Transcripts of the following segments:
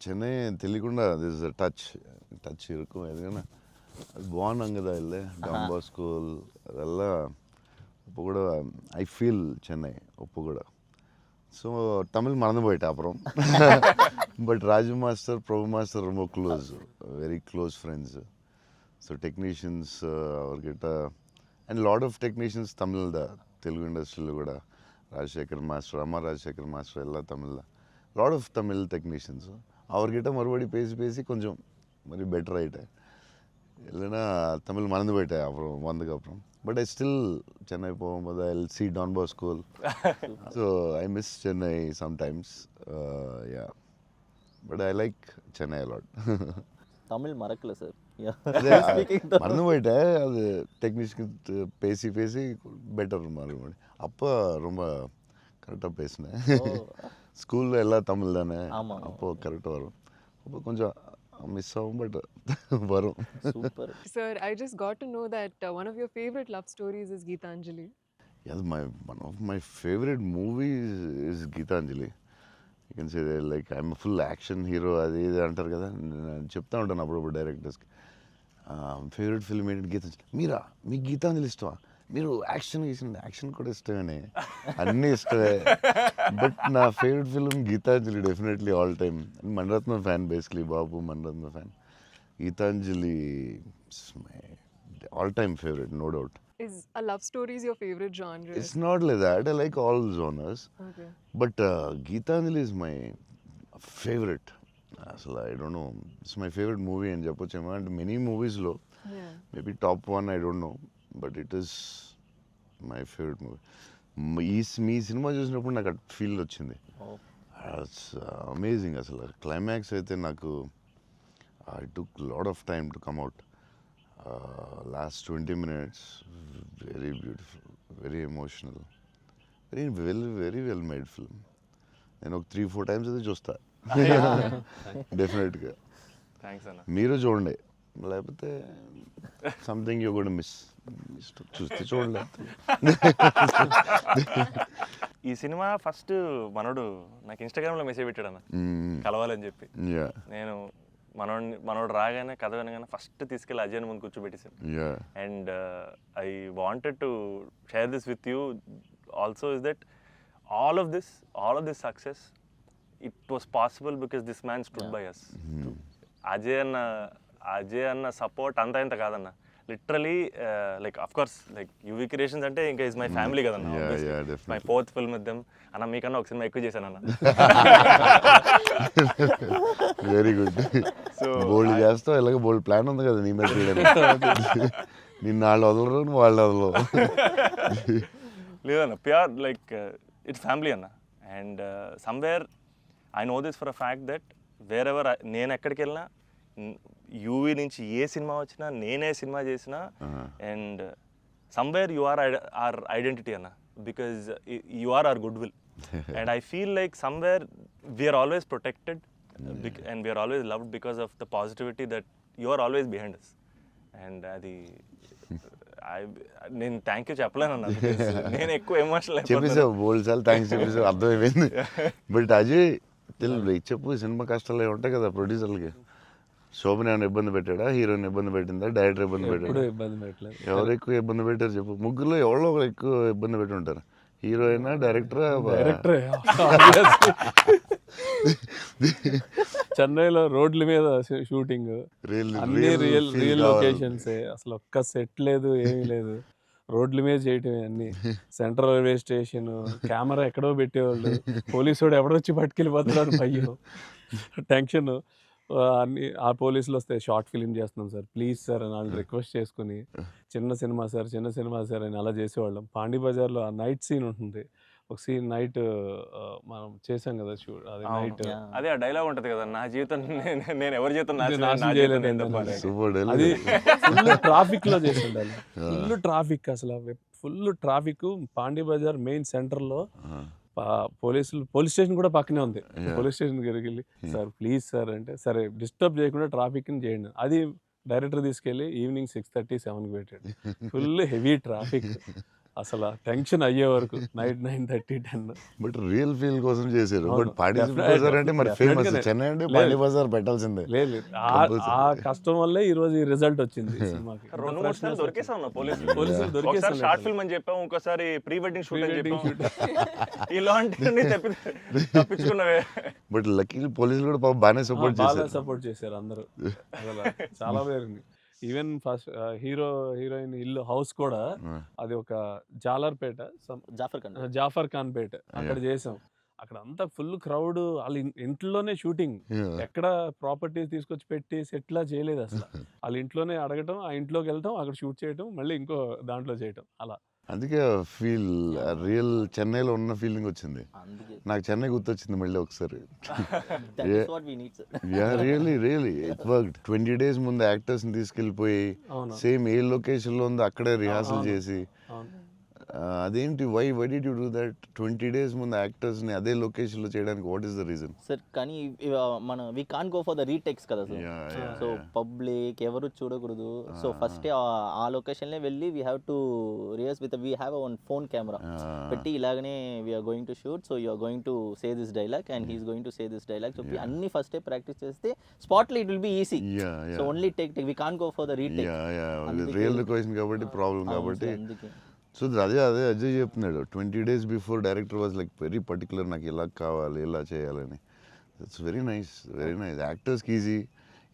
చెన్నై తెలియకుండా this touch இருக்கும் எதுக்குன்னா அது born அங்கே இல்லை டான் பாஸ்கோல் அதெல்லாம் இப்போ கூட ஐ ஃபீல் சென்னை இப்போ கூட ஸோ தமிழ் மறந்து போயிட்டேன் அப்புறம் but Raju master Prabhu master ரொம்ப very close friends so technicians அவர்கிட்ட and lot of technicians Tamil Telugu ఇండస్ట్రీలో కూడా ராஜசேகர் மாஸ்டர் அம்மா ராஜசேகர் மாஸ்டர் எல்லாம் தமிழில் லாட் ஆஃப் தமிழ் டெக்னீஷியன்ஸு அவர்கிட்ட மறுபடி பேசி கொஞ்சம் மாதிரி பெட்டர் ஆகிட்டேன் இல்லைன்னா தமிழ் மறந்து போயிட்டேன் அப்புறம் வந்ததுக்கப்புறம் பட் ஐ ஸ்டில் சென்னை போகும்போது ஐ சி டான் பாஸ்கோல் so I miss Chennai sometimes yeah but I like Chennai a lot Tamil மறக்கல சார் மறந்து போயிட்டேன் அது டெக்னீஷியன் பேசி பெட்டர் மறுபடி அப்போ ரொம்ப கரெக்டாக பேசினேன் ஸ்கூலில் எல்லாம் தமிழ் தானே அப்போது கரெக்டாக வரும் அப்போ கொஞ்சம் மிஸ் ஆகும் பட் வரும். Sir, I just got to know that one of your favorite love stories is Geetanjali. Yeah, one of my favorite movies is Geetanjali. You can say that, like I'm a full action hero అది ఇది అంటారు కదా చెప్తా ఉంటాను అప్పుడప్పుడు డైరెక్టర్స్కి favourite film ఏంటంటే గీతాంజలి మీరా మీకు గీతాంజలి ఇష్టమా మీరు యాక్షన్ కూడా ఇష్టమేనే అన్నీ ఇష్టమే బట్ నా favourite film Gitanjali definitely all time Mani Ratnam fan basically బాబు Mani Ratnam fan Gitanjali my all time favourite no doubt. Is a love story your favorite genre? It's not like that. I like all genres. Okay. But Geetanjali is my favorite. So I don't know. It's my favorite movie in Japochema and many movies low. Yeah. Maybe top one, I don't know. But it is my favorite movie. Me cinema చూసినప్పుడు నాకు at feel వచ్చింది. It's amazing అసలు climax అయితే నాకు I took lot of time to come out. Last 20 minutes, very beautiful, very emotional, very well made film. నేను ఒక 3-4 times అయితే చూస్తా డెఫినెట్గా. థ్యాంక్స్ అన్న. మీరు చూడండి లేకపోతే సంథింగ్ యూ కూడా మిస్ చూస్తే చూడండి. ఈ సినిమా ఫస్ట్ మనోడు నాకు ఇన్స్టాగ్రామ్లో మెసేజ్ పెట్టాడు అన్న కలవాలని చెప్పి. నేను మనోడు రాగానే కథ వినగానే ఫస్ట్ తీసుకెళ్ళి అజయ్ ముందు కూర్చోబెట్టేసాను. And I wanted to share this with you also is that all of this success it was possible because this man stood by us. Ajay అన్న సపోర్ట్ అంతా ఇంత కాదన్న, literally like of course like UV creations అంటే ఇంకా is my family కదన్న. My 4th film with them అన్న. మీకన్నా ఒక సినిమా ఎక్కువ చేశాను అన్న. Very good. సో బోల్డ్ చేస్తావు, ఎలాగో బోల్డ్ ప్లాన్ ఉంది కదా నీ మీద. నిన్న వాళ్ళు వదలరు, వాళ్ళు వదలరు. లేదన్న, ప్యూర్ లైక్ ఇట్స్ ఫ్యామిలీ అన్న. And somewhere I know this for a fact that wear ever నేను ఎక్కడికి వెళ్ళినా యూవీ నుంచి ఏ సినిమా వచ్చినా నేనే సినిమా చేసినా and somewhere you are our identity అన్న, because you are our goodwill. And I feel like somewhere we're always protected and we are always loved because of the positivity that you are always behind us. And అది నేను thank you చెప్పలేను అన్న, నేను ఎక్కువ emotional చెప్పేసావు బోల్డ్ సార్లు thanks చెప్పేసావు, అర్థమైపోయింది. But Ajay చెప్పు, cinema కష్టాలు ఏమి ఉంటాయి కదా ప్రొడ్యూసర్లకి. శోభన్ ఏమైనా ఇబ్బంది పెట్టాడా, హీరోయిన్ ఇబ్బంది పెట్టిందా, డైరెక్టర్ ఇబ్బంది పెట్టాడా? ఎవరు ఎక్కువ ఇబ్బంది పెట్టారు చెప్పు? ముగ్గురులో ఎవరో ఒకరు ఎక్కువ ఇబ్బంది పెట్టి ఉంటారు. హీరోయినా, డైరెక్టరా? చెన్నైలో రోడ్ల మీద షూటింగ్, అన్ని రియల్ లొకేషన్స్, అసలు ఒక్క సెట్ లేదు, ఏమీ లేదు, రోడ్ల మీద చేయటమే అన్ని. సెంట్రల్ రైల్వే స్టేషన్, కెమెరా ఎక్కడో పెట్టేవాళ్ళు, పోలీసు వాడు ఎవడొచ్చి పట్టుకెళ్ళిపోతున్నాడు, భయం, టెన్షన్. అన్ని ఆ పోలీసులు వస్తే షార్ట్ ఫిలిం చేస్తున్నాం సార్ ప్లీజ్ సార్ అని వాళ్ళు రిక్వెస్ట్ చేసుకుని చిన్న సినిమా సార్ అని అలా చేసేవాళ్ళం. పాండీ బజార్లో ఆ నైట్ సీన్ ఉంటుంది, ఒక సీన్ నైట్ మనం చేసాం కదా షూట్, అది నైట్, అదే ఆ డైలాగ్ ఉంటుంది కదా, నా జీవితం నేను ఎవరి జీవితం నాశనం చేయలేదు. అది ఫుల్ ట్రాఫిక్ లో చేసి ఉండాలి, ఫుల్ ట్రాఫిక్, అసలు full traffic. Pondy Bazaar main సెంటర్లో పోలీస్ స్టేషన్ కూడా పక్కనే ఉంది. పోలీస్ స్టేషన్ దగ్గరికి వెళ్ళి సార్ ప్లీజ్ సార్ అంటే, సరే డిస్టర్బ్ చేయకుండా ట్రాఫిక్ని చేయండి. అది డైరెక్టర్ తీసుకెళ్ళి ఈవినింగ్ 6:30, 7కి పెట్టాడు. Full heavy traffic. అసలు టెన్షన్ అయ్యే వరకు నైట్ 9:30, 10. బట్ రియల్ ఫీల్ కోసం చేశారు. అవును. బట్ పార్టీ Definitely, బజార్ అంటే మరి ఫేమస్, definitely. చెన్నై అంటే లేదు. పార్టీ బజార్ పెట్టాల్సిందే. లేదు లేదు. ఆ కష్టం వల్లే ఈ రోజు ఈ రిజల్ట్ వచ్చింది ఈ సినిమాకి. 2-3 సార్లు దొరికేసాం అన్న పోలీసులు. పోలీసులు ఒకసారి దొరికేసారు. షార్ట్ ఫిల్మ్ అని చెప్పాం, ఇంకోసారి ప్రీ వెడ్డింగ్ షూట్ అని Pre-wedding చెప్పాం. ఇలాంటివన్నీ తప్పించుకున్నవే. బట్ లక్కీ పోలీసులు కూడా పాపం బాగానే సపోర్ట్ బాగా చేశారు. సపోర్ట్ చేశారు అందరూ. అసలు చాలా పేరుంది. ఈవెన్ ఫస్ట్ హీరోయిన్ ఇల్లు హౌస్ కూడా అది ఒక జాలర్పేట, జాఫర్ ఖాన్ పేట అక్కడ చేసాం. అక్కడ అంతా ఫుల్ క్రౌడ్. వాళ్ళ ఇంట్లోనే షూటింగ్, ఎక్కడ ప్రాపర్టీస్ తీసుకొచ్చి పెట్టి సెట్లా చేయలేదు అసలు. వాళ్ళ ఇంట్లోనే అడగటం, ఆ ఇంట్లోకి వెళ్ళటం, అక్కడ షూట్ చేయటం, మళ్ళీ ఇంకో దాంట్లో చేయటం అలా. అందుకే ఫీల్ రియల్ చెన్నైలో ఉన్న ఫీలింగ్ వచ్చింది. నాకు చెన్నై గుర్తొచ్చింది మళ్ళీ ఒకసారి. Really it worked. 20 days ముందు యాక్టర్స్ ని తీసుకెళ్ళిపోయి సేమ్ ఏ లొకేషన్ లో ఉందో అక్కడే రిహార్సల్ చేసి, అదేంటి why did you do that? 20 days ముందు యాక్టర్స్ ని అదే లొకేషన్ లో చేయడానికి what is the reason? Sir కానీ మన we can't go for the retakes కదా సార్. సో పబ్లిక్ ఎవరు చూడకూడదు. సో ఫస్ట్ ఆ లొకేషన్ లో వెళ్ళి we have to rehearse with we have one phone camera పెట్టి ఇలాగనే we're going to shoot, so you're going to say this dialogue and he's going to say this dialogue చెప్పి అన్ని first practice చేస్తే spot లో it will be easy. So only take we can't go for the retake. Real location కాబట్టి problem కాబట్టి. So అదే అజయ్ చెప్తున్నాడు, 20 days before director was like very particular, నాకు ఇలా కావాలి ఇలా చేయాలని. ఇట్స్ వెరీ నైస్ యాక్టర్స్కి ఈజీ.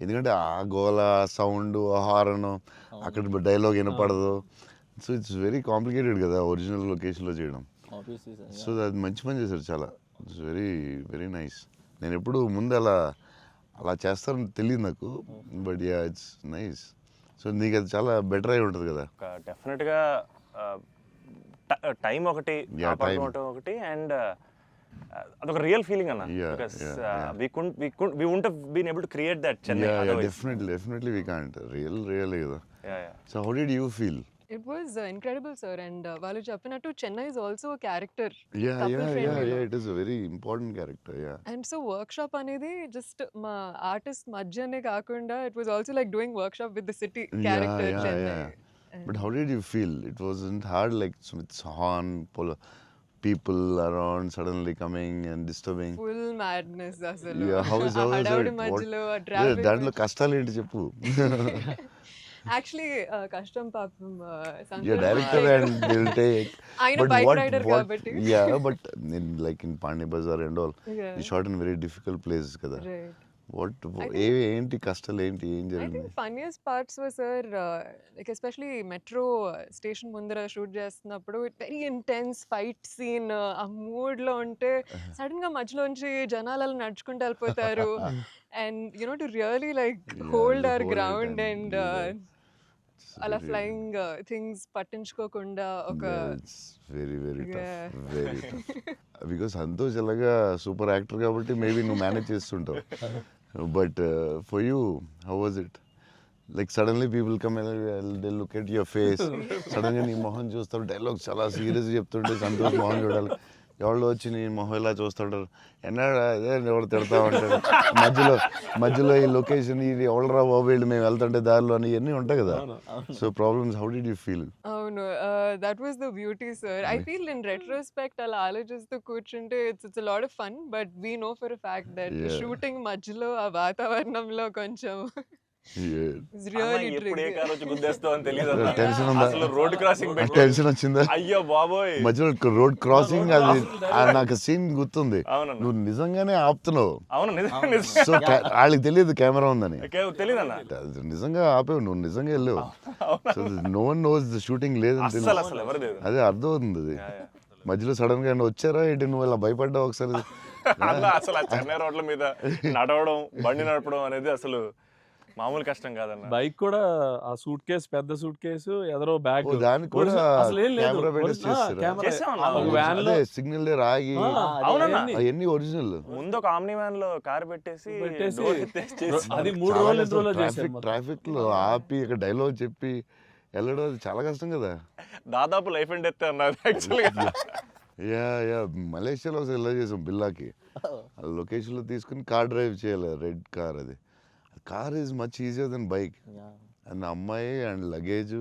ఎందుకంటే ఆ గోల, సౌండ్, హారన్, అక్కడ డైలాగ్ వినపడదు. సో ఇట్స్ వెరీ కాంప్లికేటెడ్ కదా ఒరిజినల్ లొకేషన్లో చేయడం. సో అది మంచి పని చేశారు చాలా. It's very nice. నేను ఎప్పుడు ముందు అలా చేస్తారని తెలియదు నాకు, but yeah it's nice. So నీకు అది చాలా బెటర్ అయి ఉంటుంది కదా. డెఫినెట్గా టైం ఒకటి, ఒకటి, అండ్ అదొక రియల్ ఫీలింగ్ అన్న. Because we wouldn't have been able to create that Chennai otherwise. Definitely we can't. Really కదా. So how did you feel? It was incredible, sir. And వాళ్ళు చెప్పినట్టు Chennai is also a character. Yeah, it is a very important character. And so workshop అనేది just మా artist మధ్యనే కాకుండా it was also like doing workshop with the city character Chennai. But how did you feel? It wasn't hard, like with horn, people around suddenly coming and disturbing. Full madness అసలు. Yeah, how is హడావుడి మధ్యలో traffic. దాంట్లో కష్టాలు ఏంటి చెప్పు. Actually కష్టం పాపం director and Dil take. ఆయన బైక్ రైడర్ కాబట్టి. But in like in Pani Bazaar and all, you shot in very difficult places కదా. ఏంటి కష్టాలు ఏంటి, ఏం జరిగింది? Funniest parts were sir, like especially metro station ముందర షూట్ చేస్తున్నప్పుడు వెరీ ఇంటెన్స్ ఫైట్ సీన్. ఆ మూడ్ లో ఉంటే సడన్ గా మధ్యలోంచి జనాలు నడుచుకుంటూ వెళ్ళిపోతారు. And you know to really like hold hour ground and అలా ఫ్లయింగ్ థింగ్స్ పట్టించుకోకుండా ఒక వెరీ టఫ్. బికాస్ సంతోష్ ఎలాగా సూపర్ యాక్టర్ కాబట్టి మేబీ నువ్వు మేనేజ్ చేస్తుంటావు. But for you how was it? Like suddenly people come they look at your face, సడన్గా నీ మొహం చూస్తారు, డైలాగ్ చాలా సీరియస్ చెప్తుంటే సంతోష్ మొహం చూడాలి. ఎవరో వచ్చి నీ మొహం ఇలా చూస్తుంటారు, ఎన్నాడు అదే ఎవరు తిడతా ఉంటారు, మధ్యలో ఈ లొకేషన్ ఇది ఎవడరా బాబు వీళ్ళు మేము వెళ్తుంటే దారిలో అని ఇవన్నీ ఉంటాయి కదా. So problems, how did you feel? అవును, that was the beauty sir. I feel in retrospect అలా ఆలోచిస్తూ కూర్చుంటే it's a lot of fun. But we know for a fact that shooting మధ్యలో ఆ వాతావరణంలో కొంచెం రోడ్ క్రాసింగ్ టెన్షన్ వచ్చిందా? అయ్యో బాబోయ్, మధ్యలో రోడ్ క్రాసింగ్ అది నాకు సీన్ గుర్తుంది. నువ్వు నిజంగానే ఆపుతున్నావు. సో వాళ్ళకి తెలియదు కెమెరా ఉందని, నిజంగా ఆపేవు, నువ్వు నిజంగా వెళ్ళావు. So no one knows the shooting లేదని తెలియదు. అదే అర్థం అవుతుంది. అది మధ్యలో సడన్ గా వచ్చారా ఏంటి, నువ్వు ఇలా భయపడ్డావు ఒకసారి? అసలు చెన్నై రోడ్ల మీద నడవడం, బండి నడపడం అనేది అసలు మామూలు కష్టం కాదన్న. బైక్ కూడా ఆ సూట్ కేసు, పెద్ద సూట్ కేసు, ఎదరో బ్యాగ్, దానికి కూడా అసలు ఏం లేదు. సిగ్నల్ రాగి అవన్నీ ఒరిజినల్. ముందు ఒక ఆమ్ని వ్యాన్ లో కార్ పెట్టేసి అది 3 రోజులు ట్రాఫిక్ లో ఆపి ఇక్కడ డైలాగ్ చెప్పి వెళ్ళడం అది చాలా కష్టం కదా. దాదాపు లైఫ్ అండ్ డెత్ అన్నారు యాక్చువల్గా. మలేషియాలో ఒకసారి ఇలా చేసాం బిల్లాకి. లొకేషన్ లో తీసుకుని కార్ డ్రైవ్ చేయాలి, రెడ్ కార్. అది car is much easier then bike. And అమ్మాయి అండ్ లగేజ్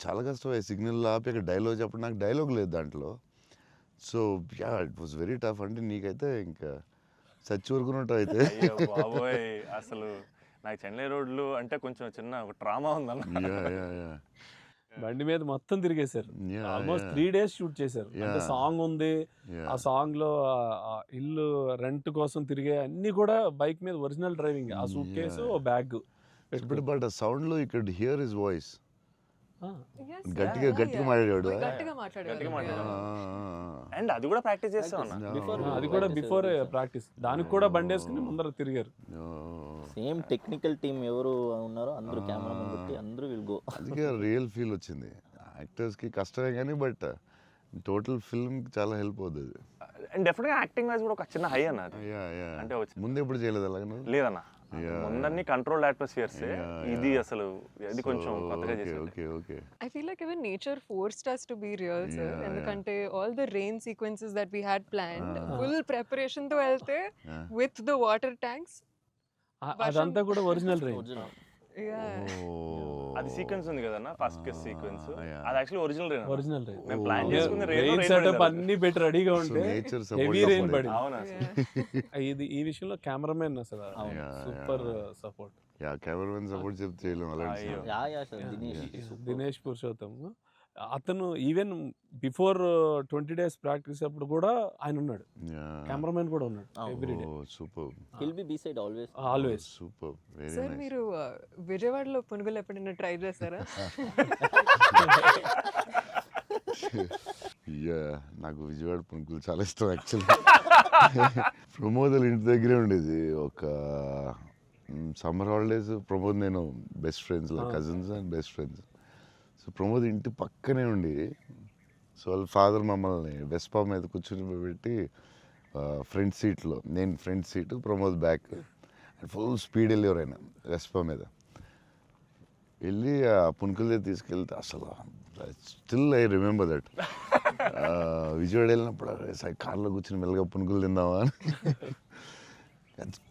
చాలా కష్టం సిగ్నల్ ఆపి అక్కడ డైలాగ్ చెప్పడం, నాకు డైలాగ్ లేదు దాంట్లో. So yeah it was very tough. అంటే నీకైతే ఇంకా చచ్చి ఊరుకున్నట్టు అయితే. అయ్యో బాబోయ్, అసలు నాకు చెన్నై రోడ్లు అంటే కొంచెం చిన్న ఒక ట్రామా ఉందన్న. యా యా యా బండి మీద మొత్తం తిరిగేశారు. Yeah, almost yeah. 3 days shoot చేశారు. అంటే Yeah. సాంగ్ ఉంది, ఆ సాంగ్ లో ఆ ఇల్లు రెంట్ కోసం తిరిగే అన్ని కూడా బైక్ మీద ఒరిజినల్ డ్రైవింగ్. ఆ సూట్ కేసు, బ్యాగ్ బట్ ఆ సౌండ్ లో you could hear his voice. Yes, గట్టిగా yeah, గట్టిగా yeah. మాట్లాడాడు. గట్టిగా మాట్లాడేవారు. మాట్లాడాడు. Yeah. అండ్ అది కూడా ప్రాక్టీస్ చేస్తాం అన్న. Before అది కూడా బిఫోర్ ప్రాక్టీస్. దానికి కూడా బండి వేసుకుని ముందర తిరిగారు. సేమ్ టెక్నికల్ టీమ్ ఎవరు ఉన్నారో అందరూ కెమెరామెన్ బట్టి అందరూ విల్ గో. అందుకే రియల్ ఫీల్ వచ్చింది. యాక్టర్స్కి కష్టమే కానీ బట్ టోటల్ ఫిల్మ్కి చాలా హెల్ప్ అవుతుంది. అండ్ డెఫినెట్గా యాక్టింగ్ వైజ్ కూడా ఒక చిన్న హై అన్న అది. యా యా అంటే వచ్చి ముందు ఎప్పుడు చేయలేదు అలాగే. లేదన్న, Yeah. ముందన్ని కంట్రోల్డ్ అట్మాస్ఫియర్స్. Yeah, ఇది yeah. అసలు ఇది కొంచెం కొత్తగా చేసాడు. Okay okay I feel like even nature forced us to be real, sir. Yeah, ఎందుకంటే all the rain sequences that we had planned, Ah. full preparation తో వెళ్తే Yeah. with the water tanks. అదంతా కూడా ఒరిజినల్ రేంజ్. ఒరిజినల్. Yeah. అది sequence ఉంది కదన్న, first case sequence. yeah. అది actually original rain. Original range. మేము ప్లాన్ చేసుకుని రెయిన్ సెటప్ అన్ని పెట్టి రెడీగా ఉంటే నేచర్ హెవీ రెయిన్ పడింది. అవునా Yeah. ఇది ఈ విషయంలో కెమెరామెన్ అసలు Yeah, super support. Yeah cameraman support చెప్తే చేయలేము అలాంటి అయ్యో. Cinema. Yeah yeah sir Dinesh. Dinesh Purushottam అతను ఈవెన్ బిఫోర్ 20 days ప్రాక్టీస్ అప్పుడు కూడా ఆయన ఉన్నాడు. కెమెరామెన్ కూడా ఉన్నాడు every day. Super He'll be beside always. Always. Super very sir nice. మీరు విజయవాడలో పునుగులు ఎప్పుడైనా ట్రై చేస్తారా? యా నాకు విజయవాడ పునుకులు చాలా ఇష్టం యాక్చువల్లీ. ప్రమోద్ ఇంటి దగ్గరే ఉండేది. ఒక సమ్మర్ హాలిడేస్ ప్రమోద్ నేను best friends, cousins and best friends. So Pramod ఇంటి పక్కనే ఉండి, సో వాళ్ళ ఫాదర్ మమ్మల్ని వెస్పా మీద కూర్చొని పెట్టి ఫ్రంట్ సీట్లో, నేను front seat, Pramod back, full speed వెళ్ళేవారు ఆయన వెస్పా మీద. వెళ్ళి ఆ పునుకుల దగ్గర తీసుకెళ్తే అసలు still I remember that. Vijayawada వెళ్ళినప్పుడు కార్లో కూర్చొని మెల్లగా పునుకులు తిందామా అని.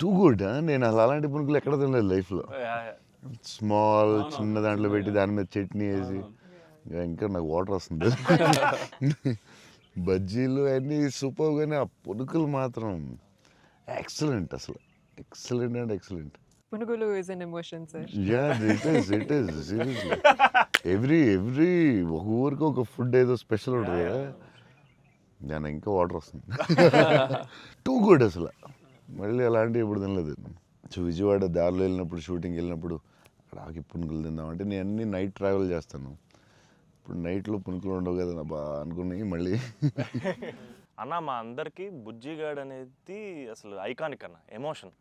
Too good. నేను అసలు అలాంటి పునుకులు ఎక్కడ తినలేదు లైఫ్లో. స్మాల్ చిన్న దాంట్లో పెట్టి దాని మీద చట్నీ వేసి, ఇంకా నాకు వాటర్ వస్తుంది. బజ్జీలు అన్నీ సూపర్, కానీ ఆ పునుకులు మాత్రం ఎక్సలెంట్, అసలు ఎక్సలెంట్ అండ్ ఎక్సలెంట్. పునుగులు is an emotion, sir. Yeah it is seriously. Every ఒక ఊరికి ఒక ఫుడ్ ఏదో స్పెషల్ ఉంటుంది కదా, దాని ఇంకా వాటర్ వస్తుంది. టూ గుడ్ అసలు. మళ్ళీ అలాంటివి ఇప్పుడు తినలేదు. సో విజయవాడ దారిలో వెళ్ళినప్పుడు, షూటింగ్ వెళ్ళినప్పుడు అక్కడ ఆకి పునుకులు తిందామంటే, నేను అన్ని నైట్ ట్రావెల్ చేస్తాను. ఇప్పుడు నైట్లో పునుకులు ఉండవు కదా బా అనుకుని మళ్ళీ. అన్న మా అందరికీ బుజ్జిగాడ్ అనేది అసలు ఐకానిక్ అన్న, ఎమోషన్.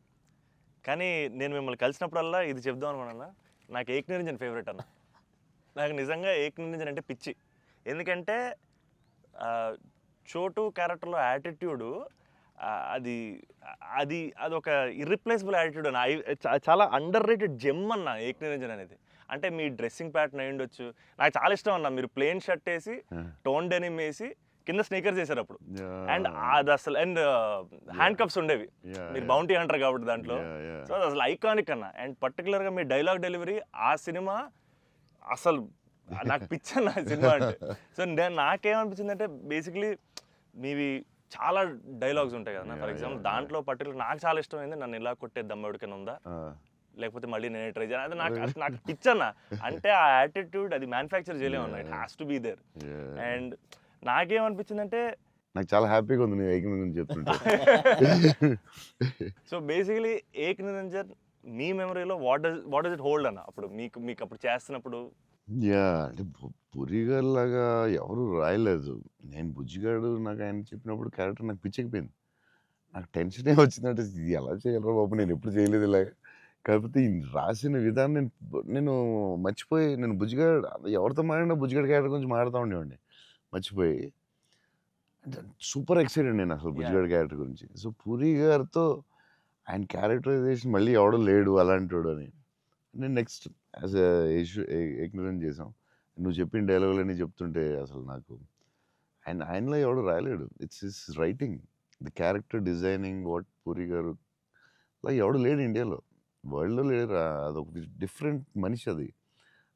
కానీ నేను మిమ్మల్ని కలిసినప్పుడల్లా ఇది చెప్దాం అనుకున్నా, నాకు ఏక్ నిరంజన్ ఫేవరెట్ అన్న. నాకు నిజంగా ఏక్ నిరంజన్ అంటే పిచ్చి. ఎందుకంటే చోటు క్యారెక్టర్లో యాటిట్యూడు అది అది అదొక ఇర్రిప్లేసబుల్ యాటిట్యూడ్ అన్న. చాలా అండర్ రేటెడ్ జెమ్ అన్న ఏక్ నిరంజన్ అనేది. అంటే మీ డ్రెస్సింగ్ ప్యాటర్న్ అయి ఉండొచ్చు, నాకు చాలా ఇష్టం అన్న. మీరు ప్లెయిన్ షర్ట్ వేసి టోన్ డెనిమ్ వేసి కింద స్నీకర్స్ చేశారు అప్పుడు. అండ్ అది అసలు, అండ్ హ్యాండ్ కప్స్ ఉండేవి, మీరు బౌంటీ అంటారు కాబట్టి దాంట్లో. సో అది అసలు ఐకానిక్ అన్న. అండ్ పర్టికులర్గా మీ డైలాగ్ డెలివరీ ఆ సినిమా అసలు నాకు పిచ్చన్న ఆ సినిమా అంటే. సో నాకేమనిపించింది అంటే, బేసిక్లీ మీవి చాలా డైలాగ్స్ ఉంటాయి కదా. ఫర్ ఎగ్జాంపుల్ దాంట్లో పర్టికులర్ నాకు చాలా ఇష్టమైంది, నన్ను ఇలా కొట్టే దమ్మడికైనా ఉందా, లేకపోతే మళ్ళీ నేనే ట్రై చేయాలి, అది నాకు పిచ్చన్న. అంటే ఆ యాటిట్యూడ్ అది మ్యానుఫ్యాక్చర్ చేయలేమన్నా, it has to be there. And నాకేమనిపించిందంటే, నాకు చాలా హ్యాపీగా ఉంది నేను ఏక్ నిరంజన్ చెప్తుంటే. సో బేసికలీ ఏక్ నిరంజన్ మీ మెమరీలో వాట్ డస్ ఇట్ హోల్డ్ అన్న అప్పుడు మీకు అప్పుడు చేస్తున్నప్పుడు? యా అంటే పురిగారు లాగా ఎవరు రాయలేదు. నేను బుజ్జిగాడు నాకు ఆయన చెప్పినప్పుడు క్యారెక్టర్ నాకు పిచ్చెక్కిపోయింది. నాకు టెన్షనే వచ్చిందంటే, ఇది ఎలా చేయగలరా బాబు, నేను ఎప్పుడు చేయలేదు ఇలాగా. కాకపోతే ఈ రాసిన విధానం నేను మర్చిపోయి, నేను బుజ్జిగాడు ఎవరితో మాట్లాడినా బుజ్జిగాడు క్యారెక్టర్ గురించి మాట్లాడుతూ ఉండేవాడిని మర్చిపోయి. అంటే సూపర్ ఎక్సైటెడ్ నేను అసలు బుజ్జిగాడు క్యారెక్టర్ గురించి. సో పూరి గారితో ఆయన క్యారెక్టరైజేషన్ మళ్ళీ ఎవడో లేడు అలాంటి వాడు అని నేను నెక్స్ట్ యాజ్ ఎగ్నరెంట్ చేసాం. నువ్వు చెప్పిన డైలాగులన్నీ చెప్తుంటే అసలు నాకు ఆయనలో ఎవడు రాయలేడు. It's his writing, the character designing, what Puri garu అలా ఎవడు లేడు ఇండియాలో, వరల్డ్లో లేడు. అదొక డిఫరెంట్ మనిషి అది.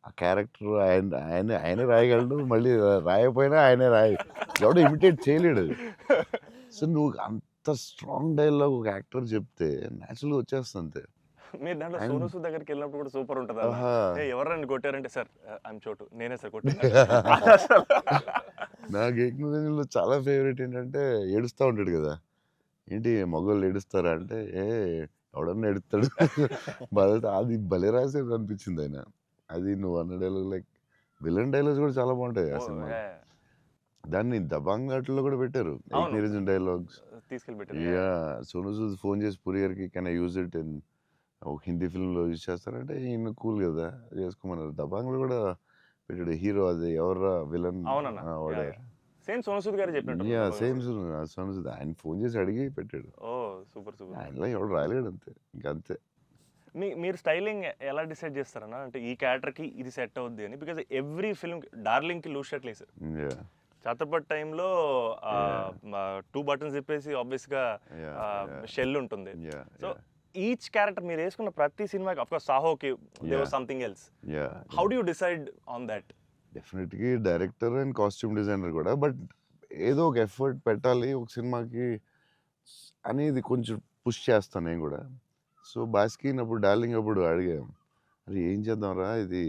ఆ క్యారెక్టర్ ఆయనే రాయగలడు, మళ్ళీ రాయకపోయినా ఆయనే ఎవడో ఇమిటేట్ చేయలేడు. సో నువ్వు అంత స్ట్రాంగ్ డైలాగ్ ఒక యాక్టర్ చెప్తే న్యాచురల్గా వచ్చేస్తుంది అంతే. మీరు దాంట్లో ఆయన- సోను సూద్ దగ్గరికి వెళ్ళినప్పుడు కూడా సూపర్ ఉంటుంది అన్న. ఆహా. ఎవరన్నా కొట్టారంటే సార్ ఐఎమ్ చోటు నేనే సార్ కొట్టాను నాకు ఏకనూజంలో చాలా ఫేవరెట్ ఏంటంటే ఏడుస్తూ ఉంటాడు కదా, ఏంటి మగవాళ్ళు ఏడుస్తారా అంటే ఎవడన్నా ఏడుస్తాడు బాధ. అది భలే రాసేది అనిపించింది ఆయన. అది నువ్వు అన్న డైలాగ్ లైక్ విలన్ డైలాగ్స్ కూడా చాలా బాగుంటాయి ఆ సినిమా. దాన్ని దబాంగ్ ఆటల్లో కూడా పెట్టారు, అవును. నిరంజన్ డైలాగ్స్. తీసుకెళ్ళి పెట్టారు యా సోను సూద్ ఫోన్ చేసి పూరియర్కి can I use it in ఒక హిందీ ఫిల్మ్లో యూజ్ చేస్తారంటే ఈయన కూల్ కదా చేసుకోమన్నారు. దబాంగ్లో కూడా పెట్టాడు హీరో, అది ఎవర్రా విలన్ అవునన్న సేమ్ సోను సూద్ గారు చెప్పినట్టు. యా సేమ్ సోను సూద్ ఆయన ఫోన్ చేసి అడిగి పెట్టాడు. ఓ సూపర్ సూపర్. ఆయనలో ఎవడు రాలేడు అంతే, ఇంకా అంతే. మీరు స్టైలింగ్ ఎలా డిసైడ్ చేస్తారన్నా, అంటే ఈ క్యారెక్టర్కి ఇది సెట్ అవుద్ది అని? బికాజ్ ఎవ్రీ ఫిల్మ్ డార్లింగ్కి లూజ్ షర్ట్ వేసారు, యా ఛత్రపతి టైంలో 2 బటన్స్ చెప్పేసి ఆబ్వియస్గా షెల్ ఉంటుంది. యా సో ఈచ్ క్యారెక్టర్ మీరు వేసుకున్న ప్రతి సినిమాకి, ఆఫ్ కోర్స్ సాహోకి there was something else. Yeah how do you decide on that? డెఫినెట్గా డైరెక్టర్ అండ్ కాస్ట్యూమ్ డిజైనర్ కూడా, బట్ ఏదో ఒక ఎఫర్ట్ పెట్టాలి ఒక సినిమాకి అనేది కొంచెం పుష్ చేస్తాను నేను కూడా. సో బాస్కిన్ అప్పుడు డార్లింగ్ అప్పుడు అడిగాం, అది ఏం చేద్దాంరా, ఇది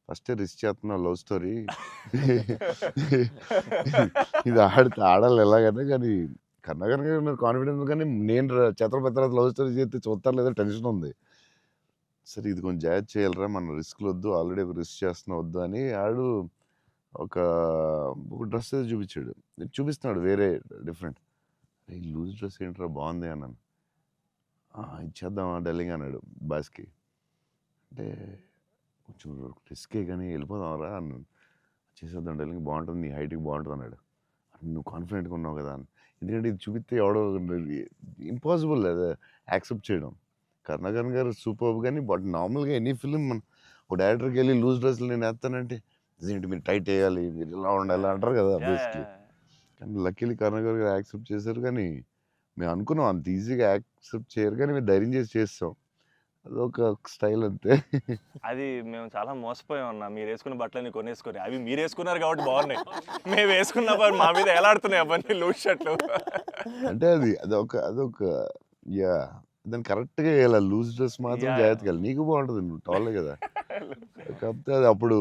ఫస్ట్ రిస్క్ చేస్తున్నావు లవ్ స్టోరీ ఇది ఆడాలి ఎలాగైనా, కానీ కన్నా కాన్ఫిడెన్స్, కానీ నేను ఛత్రపతి తర్వాత లవ్ స్టోరీ చేస్తే చూస్తారు లేదా టెన్షన్ ఉంది. సరే ఇది కొంచెం జాగ్రత్త చేయాలరా, మన రిస్క్లు వద్దు, ఆల్రెడీ రిస్క్ చేస్తున్నా వద్దు అని ఆడు ఒక డ్రెస్ చూపించాడు, చూపిస్తున్నాడు వేరే డిఫరెంట్. ఈ లూజ్ డ్రెస్ ఏంట్రా బాగుంది అన్నాను. ఇచ్చేద్దామా డార్లింగ్ అన్నాడు బాస్కి. అంటే కొంచెం రిస్కే కానీ వెళ్ళిపోదాంరా అన్నాను. చేసేద్దాం డార్లింగ్, బాగుంటుంది, నీ హైట్కి బాగుంటుంది అన్నాడు. నువ్వు కాన్ఫిడెంట్గా ఉన్నావు కదా అని. ఎందుకంటే ఇది చూపిస్తే ఎవడో ఇంపాసిబుల్ అది యాక్సెప్ట్ చేయడం. కరుణాకరన్ గారు సూపర్, కానీ బట్ నార్మల్గా ఎనీ ఫిలిం మన ఒక డైరెక్టర్కి వెళ్ళి లూజ్ డ్రెస్లు నేను వేస్తానంటే ఇదేంటి మీరు టైట్ వేయాలి, మీరు ఇలా ఉండాలి అంటారు కదా బేసిక్లీ. కానీ లక్కీలీ కరుణాకర్ గారు యాక్సెప్ట్ చేశారు. కానీ మేము అనుకున్నాం అంత ఈజీగా యాక్సెప్ట్ చేయరు, కానీ మేము ధైర్యం చేసి చేస్తాం, అదొక స్టైల్ అంతే. అది మేము చాలా మోసపోయాం అన్న, మీరు వేసుకున్న బట్టలన్నీ కొనేసుకొని, అవి మీరు వేసుకున్నారు కాబట్టి బాగున్నాయి, మేము వేసుకున్న మా మీద ఎలా ఆడుతున్నాయి అవన్నీ లూజ్ షర్ట్లు. అంటే అదొక యా దాన్ని కరెక్ట్గా వేయాలి, లూజ్ డ్రెస్ మాత్రం జాగ్రత్తగా వేయాలి. నీకు బాగుంటుంది, నువ్వు టాలే కదా, కాకపోతే అది అప్పుడు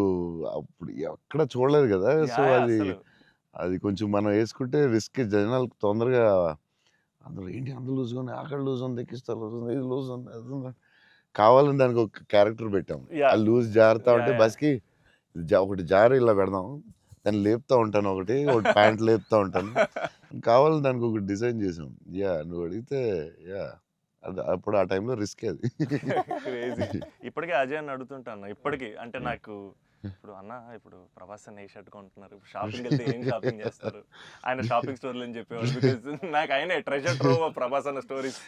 ఎక్కడ చూడలేదు కదా. సో అది కొంచెం మనం వేసుకుంటే రిస్క్, జనాలకు తొందరగా అందులో ఏంటి అందరూ లూజ్ ఉంది, అక్కడ లూజ్ ఉంది, ఎక్కిస్తారు లూజ్ ఉంది, ఇది లూజ్ ఉంది, అది ఉంది, కావాలని దానికి ఒక క్యారెక్టర్ పెట్టాం. ఆ లూజ్ జారుతా ఉంటే బస్కి ఒకటి జారు ఇలా పెడదాం, దాన్ని లేపుతా ఉంటాను, ఒకటి ప్యాంట్ లేపుతా ఉంటాను, కావాలని దానికి ఒకటి డిజైన్ చేసాం. యా నువ్వు అడిగితే యా అప్పుడు ఆ టైంలో రిస్క్ అది. ఇప్పటికే అజయ్ అని అడుగుతుంటాను ఇప్పటికీ, అంటే నాకు ఇప్పుడు అన్న ఇప్పుడు ప్రభాస్ అన్న ఏ షర్ట్ కొంటున్నారు, ఇప్పుడు షాపింగ్ వెళ్తే ఏం షాపింగ్ చేస్తారు, ఆయన షాపింగ్ స్టోర్లు అని చెప్పేవాడు. బికాజ్ నాకు ఆయన ట్రెజర్ ట్రోవ్ ప్రభాస్ అన్న స్టోరీస్.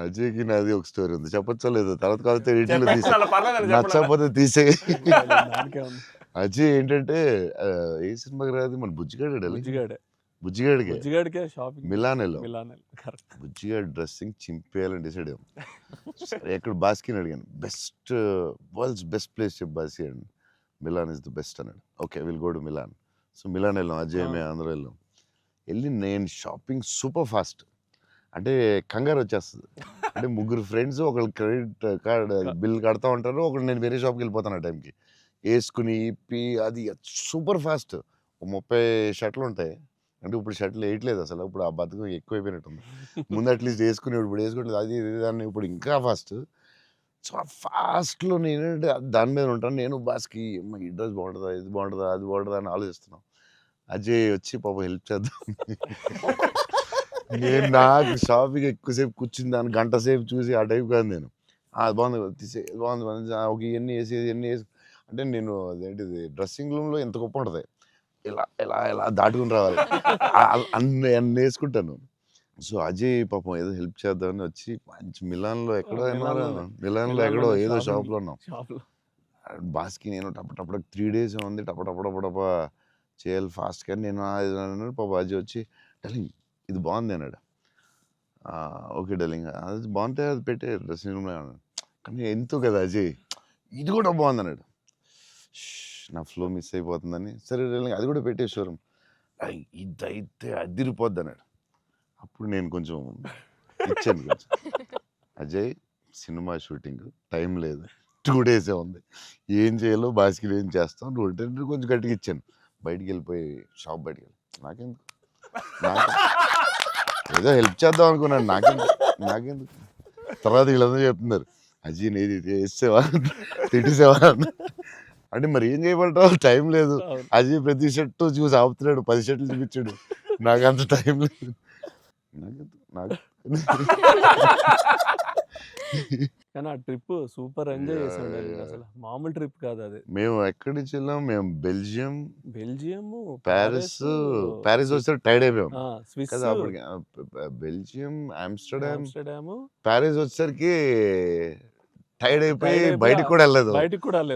అజయ్కి నాది ఒక స్టోరీ ఉంది, చెప్పచ్చో లేదు, తర్వాత కాకపోతే నచ్చకపోతే తీసే. అజయ్ ఏంటంటే ఏ సినిమాకి రాదు, మన బుజ్జిగాడికే మిలాన్ బుజ్జిగాడి డ్రెస్సింగ్ చింపేయాలని డిసైడ్ అయ్యాం. సరే ఎక్కడ బాస్కిని అడిగాను, బెస్ట్ వరల్డ్స్ బెస్ట్ ప్లేస్ చెప్పు బాస్కి అండి. మిలాన్ ఇస్ ద బెస్ట్ అన్నాడు. Okay will go to Milan. So Milan వెళ్ళాం, అజయ్ మేము అందరూ వెళ్ళాం. వెళ్ళి నేను షాపింగ్ సూపర్ ఫాస్ట్, అంటే కంగారు వచ్చేస్తుంది. అంటే ముగ్గురు ఫ్రెండ్స్ ఒకళ్ళు క్రెడిట్ కార్డ్ బిల్ కడతా ఉంటారు, ఒకళ్ళు నేను వేరే షాప్కి వెళ్ళిపోతాను ఆ టైంకి, వేసుకుని ఇప్పి అది సూపర్ ఫాస్ట్. 30 షర్ట్లు ఉంటాయి, అంటే ఇప్పుడు షర్ట్లు వేయట్లేదు అసలు, ఇప్పుడు ఆ బతుకు ఎక్కువైపోయినట్టుంది. ముందు అట్లీస్ట్ వేసుకుని ఇప్పుడు వేసుకోవట్లేదు, అది దాన్ని ఇప్పుడు ఇంకా ఫాస్ట్. సో ఆ ఫాస్ట్లో నేనంటే దాని మీద ఉంటాను. నేను బాస్కి ఈ డ్రెస్ బాగుంటుందా, ఇది బాగుంటుందా, అది బాగుంటుందా అని ఆలోచిస్తున్నాం. అజయ్ వచ్చి పాపం హెల్ప్ చేద్దాం, నేను నాకు షాపింగ్ ఎక్కువసేపు కూర్చుని దాన్ని గంట సేపు చూసి ఆ టైప్ కాదు నేను. అది బాగుంది తీసే, బాగుంది ఒక ఇవన్నీ వేసి ఇవన్నీ వేసి, అంటే నేను అదేంటిది డ్రెస్సింగ్ రూమ్లో ఎంత గొప్ప ఉంటుంది, ఇలా ఇలా ఇలా దాటుకుని రావాలి, అన్ని వేసుకుంటాను. సో అజయ్ పాపం ఏదో హెల్ప్ చేద్దామని వచ్చి మంచి మిలాన్లో ఎక్కడో ఏదో షాప్లో ఉన్నాం. బాస్కి నేను టపటపడ 3 days ఉంది, టపటపడపడప చేయాలి ఫాస్ట్, కానీ నేను పాప అజయ్ వచ్చి డార్లింగ్ ఇది బాగుంది అన్నాడు. ఓకే డార్లింగ్ అది బాగుంటే అది పెట్టే డ్రెస్సింగ్ రూమ్లో అన్నాడు. కానీ ఎంతో కదా అజయ్ ఇది కూడా బాగుంది అన్నాడు. నా ఫ్లో మిస్ అయిపోతుందని సరే అది కూడా పెట్టే షోరూమ్ ఇదైతే అదిరిపోద్ది అన్నాడు. అప్పుడు నేను కొంచెం ఇచ్చాను కొంచెం, అజయ్ సినిమా షూటింగ్ టైం లేదు, 2 days ఉంది, ఏం చేయాలో బాస్కిల్ ఏం చేస్తాం నువ్వు అంటే కొంచెం గట్టిగా ఇచ్చాను. బయటికి వెళ్ళిపోయి షాప్ బయటికి వెళ్ళి నాకెందుకు ఏదో హెల్ప్ చేద్దాం అనుకున్నాను, నాకెందుకు. తర్వాత వీళ్ళందరూ చెప్తున్నారు అజయ్ నేది వేసేవా తిట్టేసేవా అంటే మరి ఏం చేయమంటావు, టైం లేదు. అజయ్ ప్రతి షర్టు చూసి ఆపుతున్నాడు, 10 షర్ట్లు చూపించాడు, నాకు అంత టైం లేదు. నాకు కానీ ఆ ట్రిప్ సూపర్ ఎంజాయ్ చేసాడు అసలు, మామూలు ట్రిప్ కాదు అది. మేము ఎక్కడి నుంచి వెళ్ళాం, మేము బెల్జియం, ప్యారిస్, ప్యారిస్ వస్తే టైర్డ్ అయిపోయాం స్విస్ కదా అప్పటికి. బెల్జియం, ఆమ్స్టర్డామ్, ఆమ్స్టర్డామ్, ప్యారిస్ వచ్చేసరికి టైర్డ్ అయిపోయి బయటకు కూడా వెళ్ళలేదు.